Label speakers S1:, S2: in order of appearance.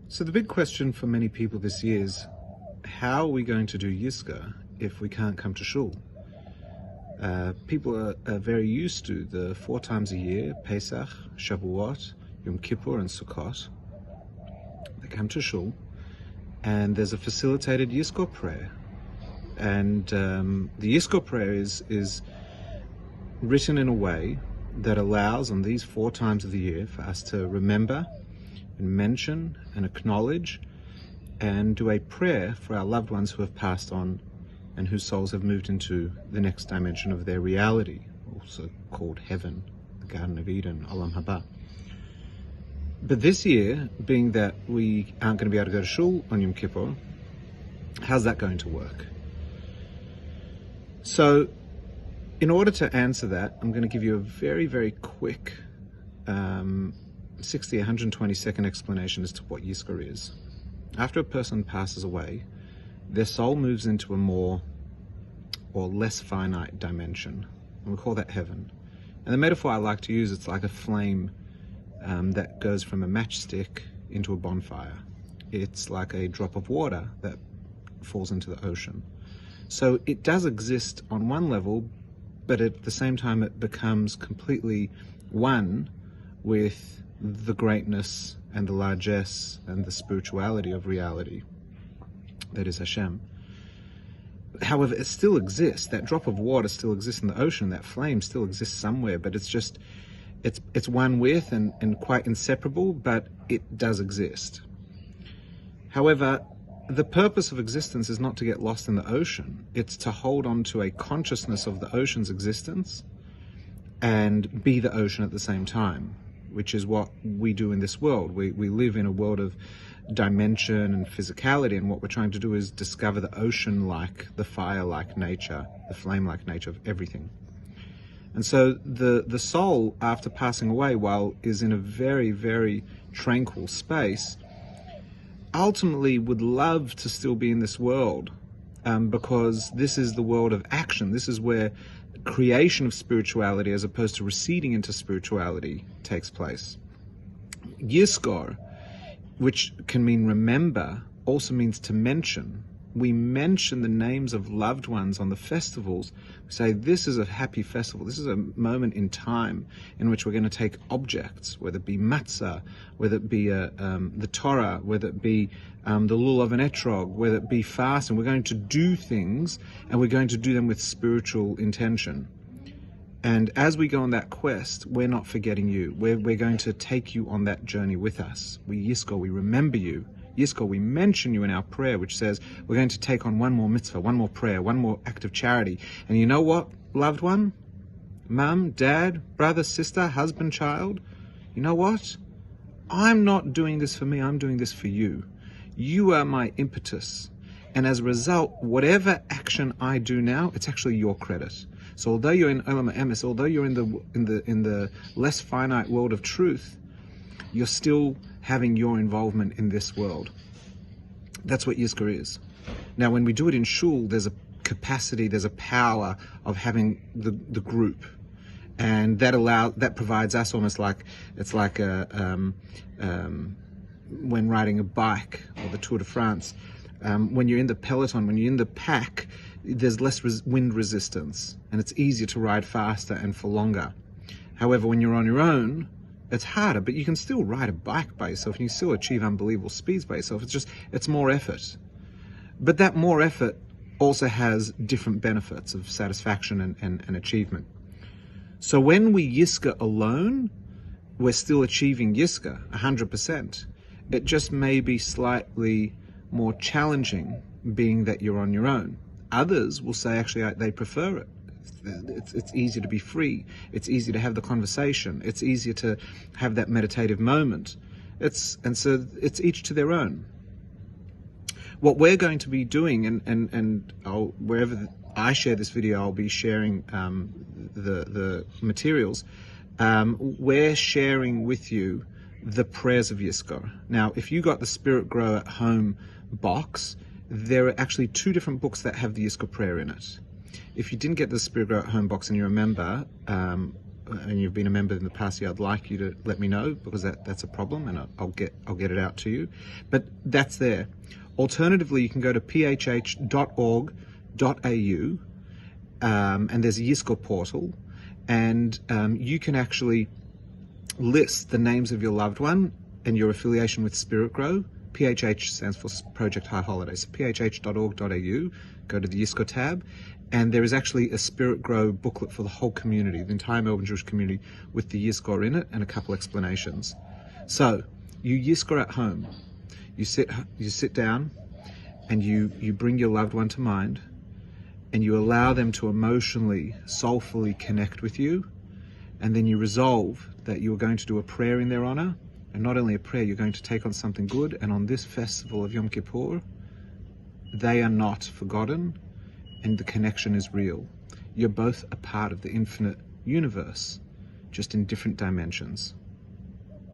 S1: So the big question for many people this year is, how are we going to do Yizkor if we can't come to shul? People are very used to the 4 times a year, Pesach, Shavuot, Yom Kippur and Sukkot. They come to shul and there's a facilitated Yizkor prayer. And the Yizkor prayer is written in a way that allows on these 4 times of the year for us to remember and mention and acknowledge and do a prayer for our loved ones who have passed on and whose souls have moved into the next dimension of their reality, also called heaven, the Garden of Eden, Olam Haba. But this year, being that we aren't going to be able to go to shul on Yom Kippur, how's that going to work? So, in order to answer that, I'm going to give you a very, very quick 60, 120 second explanation as to what Yizkor is. After a person passes away, their soul moves into a more or less finite dimension, and we call that heaven. And the metaphor I like to use, it's like a flame that goes from a matchstick into a bonfire. It's like a drop of water that falls into the ocean. So it does exist on one level, but at the same time it becomes completely one with the greatness and the largesse and the spirituality of reality, that is Hashem. However, it still exists. That drop of water still exists in the ocean. That flame still exists somewhere, but it's just, it's one with and quite inseparable, but it does exist. However, the purpose of existence is not to get lost in the ocean. It's to hold on to a consciousness of the ocean's existence and be the ocean at the same time, which is what we do in this world. We live in a world of dimension and physicality, and what we're trying to do is discover the ocean-like, the fire-like nature, the flame-like nature of everything. And so the soul, after passing away, while is in a very, very tranquil space, ultimately would love to still be in this world, because this is the world of action. This is where creation of spirituality as opposed to receding into spirituality takes place. Yizkor, which can mean remember, also means to mention. We mention the names of loved ones on the festivals. We say this is a happy festival. This is a moment in time in which we're going to take objects, whether it be matzah, whether it be the Torah, whether it be the lulav and etrog, whether it be fast, and we're going to do things, and we're going to do them with spiritual intention. And as we go on that quest, we're not forgetting you. We're going to take you on that journey with us. We Yizkor, we remember you. Yizkor, we mention you in our prayer, which says we're going to take on one more mitzvah, one more prayer, one more act of charity. And you know what, loved one? Mum, dad, brother, sister, husband, child? You know what? I'm not doing this for me, I'm doing this for you. You are my impetus. And as a result, whatever action I do now, it's actually your credit. So although you're in Olam Emes, although you're in the less finite world of truth, you're still having your involvement in this world. That's what Yizkor is. Now, when we do it in shul, there's a capacity, there's a power of having the group, and that provides us almost like it's like when riding a bike or the Tour de France. When you're in the peloton, when you're in the pack, there's less wind resistance, and it's easier to ride faster and for longer. However, when you're on your own, it's harder, but you can still ride a bike by yourself, and you still achieve unbelievable speeds by yourself. It's more effort. But that more effort also has different benefits of satisfaction and achievement. So when we Yizkor alone, we're still achieving Yizkor 100%. It just may be slightly more challenging, being that you're on your own. Others will say actually they prefer it. It's easier to be free. It's easier to have the conversation. It's easier to have that meditative moment. And so it's each to their own. What we're going to be doing, and wherever I share this video, I'll be sharing the materials. We're sharing with you the prayers of Yizkor. Now, if you got the Spirit Grow at Home box, there are actually 2 different books that have the Yizkor prayer in it. If you didn't get the Spirit Grow at Home box and you remember, and you've been a member in the past year, I'd like you to let me know, because that's a problem, and I'll get it out to you. But that's there. Alternatively, you can go to phh.org.au, and there's a Yizkor portal, and you can actually list the names of your loved one and your affiliation with Spirit Grow. PHH stands for Project High Holidays. So phh.org.au, go to the Yizkor tab, and there is actually a Spirit Grow booklet for the whole community, the entire Melbourne Jewish community, with the Yizkor in it and a couple explanations. So you Yizkor at home. You sit down, and you bring your loved one to mind, and you allow them to emotionally, soulfully connect with you, and then you resolve that you're going to do a prayer in their honor, and not only a prayer, you're going to take on something good, and on this festival of Yom Kippur, they are not forgotten, and the connection is real. You're both a part of the infinite universe, just in different dimensions.